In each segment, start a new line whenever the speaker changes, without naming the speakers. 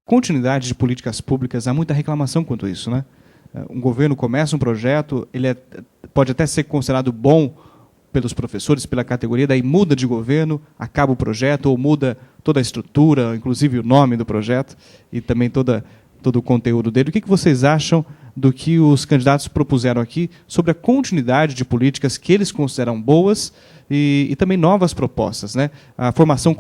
continuidade de políticas públicas, há muita reclamação quanto a isso, né? Um governo começa um projeto, ele pode até ser considerado bom pelos professores, pela categoria, daí muda de governo, acaba o projeto, ou muda toda a estrutura, inclusive o nome do projeto, e também todo o conteúdo dele. O que vocês acham do que os candidatos propuseram aqui sobre a continuidade de políticas que eles consideram boas e também novas propostas, né? A formação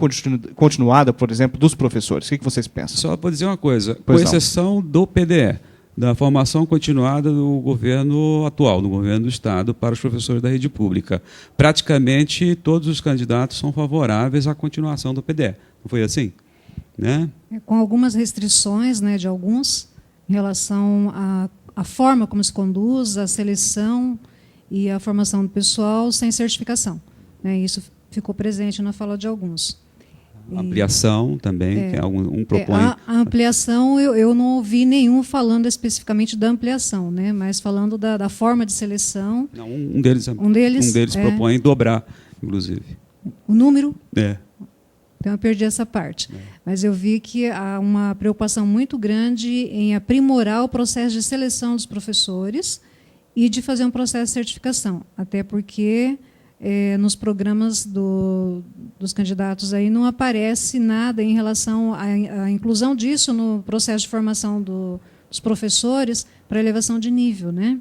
continuada, por exemplo, dos professores. O que vocês pensam?
Só para dizer uma coisa, com exceção do PDE, da formação continuada do governo atual, do governo do Estado, para os professores da rede pública. Praticamente todos os candidatos são favoráveis à continuação do PDE. Não foi assim? Né?
Com algumas restrições, né, de alguns, em relação à forma como se conduz, a seleção e a formação do pessoal sem certificação. Né? Isso ficou presente na fala de alguns.
Ampliação também, que um propõe.
A ampliação, eu não ouvi nenhum falando especificamente da ampliação, né? Mas falando da forma de seleção.
Não, um deles propõe dobrar, inclusive.
O número?
Então
eu perdi essa parte. Mas eu vi que há uma preocupação muito grande em aprimorar o processo de seleção dos professores e de fazer um processo de certificação. Até porque nos programas dos candidatos aí não aparece nada em relação à inclusão disso no processo de formação dos professores para elevação de nível, né?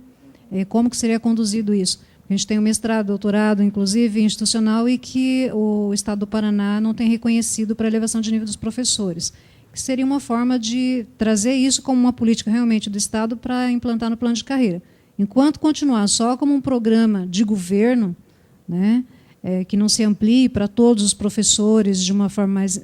Como que seria conduzido isso? A gente tem um mestrado, doutorado, inclusive, institucional, e que o Estado do Paraná não tem reconhecido para elevação de nível dos professores. Que seria uma forma de trazer isso como uma política realmente do Estado para implantar no plano de carreira. Enquanto continuar só como um programa de governo, né, que não se amplie para todos os professores de uma forma mais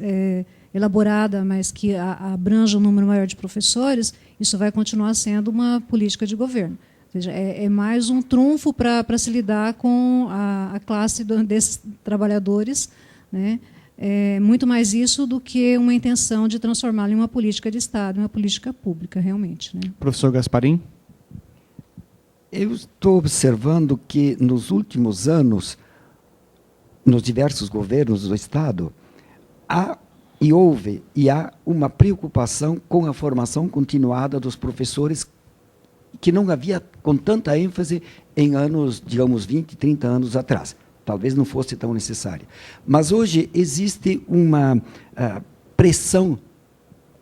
elaborada, mas que abranja um número maior de professores, isso vai continuar sendo uma política de governo. Ou seja, é mais um trunfo para se lidar com a classe desses trabalhadores, né? Muito mais isso do que uma intenção de transformá-la em uma política de Estado, uma política pública, realmente. Né?
Professor Gasparim?
Eu estou observando que, nos últimos anos, nos diversos governos do Estado, houve e há uma preocupação com a formação continuada dos professores que não havia com tanta ênfase em anos, digamos, 20, 30 anos atrás. Talvez não fosse tão necessária. Mas hoje existe uma pressão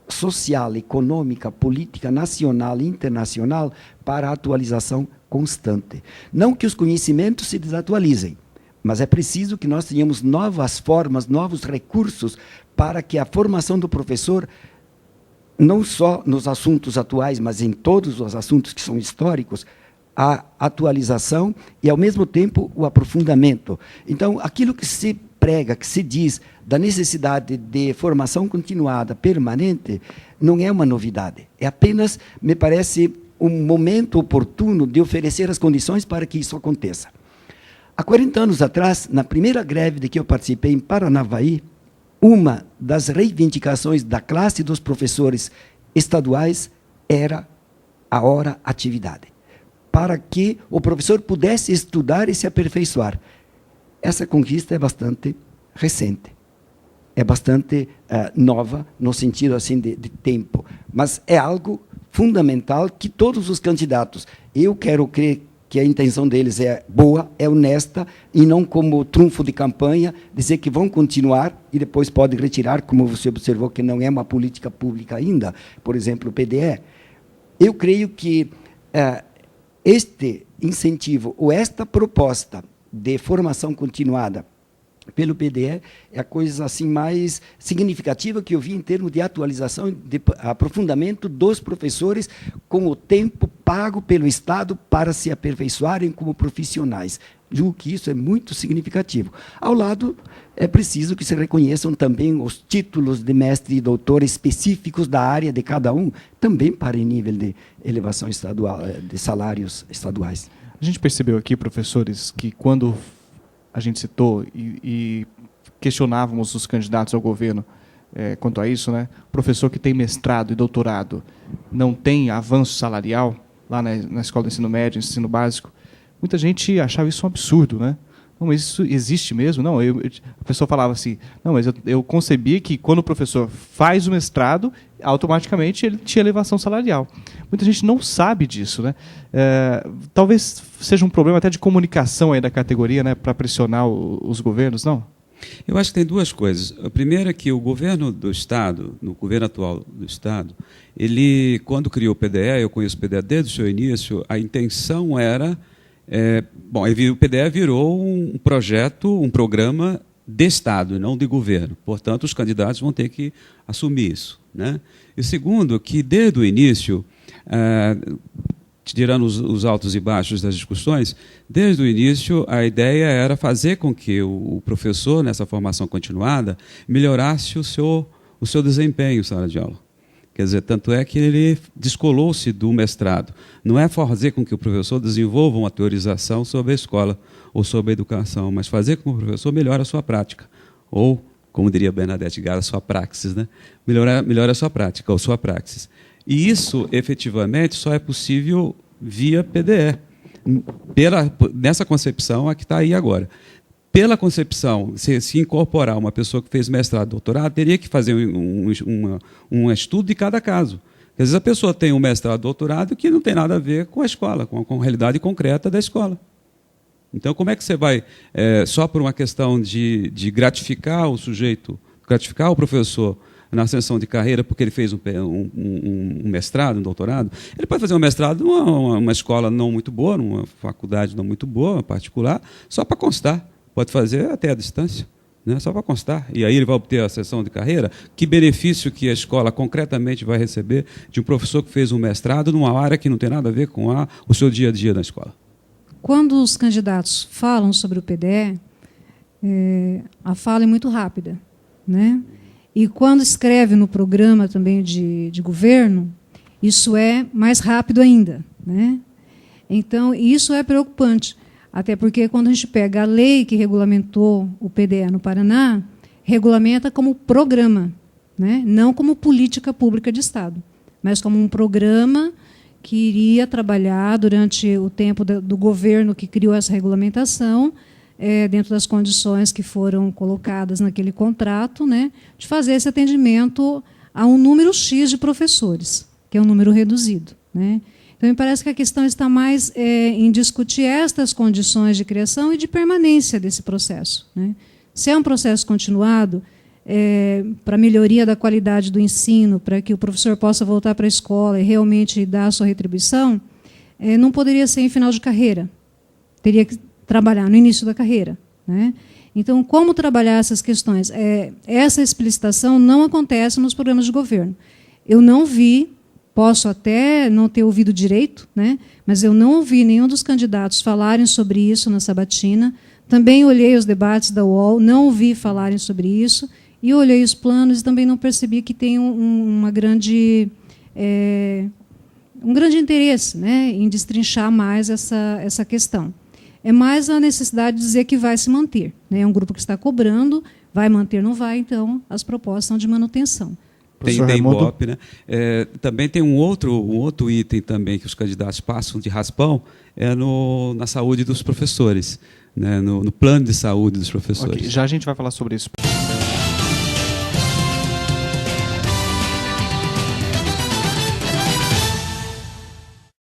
social, econômica, política, nacional e internacional para a atualização constante. Não que os conhecimentos se desatualizem, mas é preciso que nós tenhamos novas formas, novos recursos para que a formação do professor, não só nos assuntos atuais, mas em todos os assuntos que são históricos, a atualização e, ao mesmo tempo, o aprofundamento. Então, aquilo que se prega, que se diz da necessidade de formação continuada, permanente, não é uma novidade. É apenas, me parece, um momento oportuno de oferecer as condições para que isso aconteça. Há 40 anos atrás, na primeira greve de que eu participei em Paranavaí, uma das reivindicações da classe dos professores estaduais era a hora atividade, para que o professor pudesse estudar e se aperfeiçoar. Essa conquista é bastante recente, é bastante nova, no sentido assim de tempo, mas é algo fundamental que todos os candidatos, eu quero crer que a intenção deles é boa, é honesta, e não como trunfo de campanha, dizer que vão continuar e depois pode retirar, como você observou, que não é uma política pública ainda, por exemplo, o PDE. Eu creio que este incentivo, ou esta proposta de formação continuada pelo PDE é a coisa assim mais significativa que eu vi em termos de atualização e de aprofundamento dos professores com o tempo pago pelo Estado para se aperfeiçoarem como profissionais. Julgo que isso é muito significativo. Ao lado, é preciso que se reconheçam também os títulos de mestre e doutor específicos da área de cada um, também para em nível de elevação estadual, de salários estaduais.
A gente percebeu aqui, professores, que quando a gente citou e questionávamos os candidatos ao governo quanto a isso, né? O professor que tem mestrado e doutorado não tem avanço salarial lá na escola de ensino médio, ensino básico. Muita gente achava isso um absurdo, né? Não, mas isso existe mesmo? Não, a pessoa falava assim, não, mas eu concebi que quando o professor faz o mestrado, automaticamente ele tinha elevação salarial. Muita gente não sabe disso, né? Talvez seja um problema até de comunicação aí da categoria, né, para pressionar os governos, não?
Eu acho que tem duas coisas. A primeira é que o governo do Estado, no governo atual do Estado, ele, quando criou o PDE, eu conheço o PDE desde o seu início, a intenção era... o PDE virou um projeto, um programa de Estado, não de governo. Portanto, os candidatos vão ter que assumir isso, né? E o segundo, que desde o início... tirando os altos e baixos das discussões, desde o início a ideia era fazer com que o professor, nessa formação continuada, melhorasse o seu desempenho em sala de aula. Quer dizer, tanto é que ele descolou-se do mestrado. Não é fazer com que o professor desenvolva uma teorização sobre a escola ou sobre a educação, mas fazer com que o professor melhore a sua prática. Ou, como diria Bernadette Gara, a sua praxis, né? Melhore a sua prática ou sua praxis. E isso, efetivamente, só é possível via PDE, nessa concepção a que está aí agora. Pela concepção, se incorporar uma pessoa que fez mestrado, doutorado, teria que fazer um estudo de cada caso. Às vezes a pessoa tem um mestrado, doutorado que não tem nada a ver com a escola, com a realidade concreta da escola. Então, como é que você vai, só por uma questão de gratificar o sujeito, gratificar o professor, na ascensão de carreira, porque ele fez um mestrado, um doutorado, ele pode fazer um mestrado numa escola não muito boa, numa faculdade não muito boa, particular, só para constar. Pode fazer até à distância, né? Só para constar. E aí ele vai obter a ascensão de carreira. Que benefício que a escola concretamente vai receber de um professor que fez um mestrado numa área que não tem nada a ver com o seu dia a dia na escola?
Quando os candidatos falam sobre o PDE, a fala é muito rápida, né? E quando escreve no programa também de governo, isso é mais rápido ainda, né? Então, isso é preocupante, até porque quando a gente pega a lei que regulamentou o PDE no Paraná, regulamenta como programa, né? Não como política pública de Estado, mas como um programa que iria trabalhar durante o tempo do governo que criou essa regulamentação, dentro das condições que foram colocadas naquele contrato, né, de fazer esse atendimento a um número X de professores, que é um número reduzido, né? Então, me parece que a questão está mais em discutir estas condições de criação e de permanência desse processo, né? Se é um processo continuado, para melhoria da qualidade do ensino, para que o professor possa voltar para a escola e realmente dar a sua retribuição, não poderia ser em final de carreira. Teria que trabalhar no início da carreira, né? Então, como trabalhar essas questões? Essa explicitação não acontece nos programas de governo. Eu não vi, posso até não ter ouvido direito, né? Mas eu não ouvi nenhum dos candidatos falarem sobre isso na sabatina. Também olhei os debates da UOL, não ouvi falarem sobre isso, e olhei os planos e também não percebi que tem um grande interesse, né, em destrinchar mais essa questão. É mais a necessidade de dizer que vai se manter, né? É um grupo que está cobrando, vai manter, não vai, então as propostas são de manutenção.
Tem Ibope, né? Também tem um outro item também que os candidatos passam de raspão, na saúde dos professores, né? No plano de saúde dos professores.
Okay, já a gente vai falar sobre isso.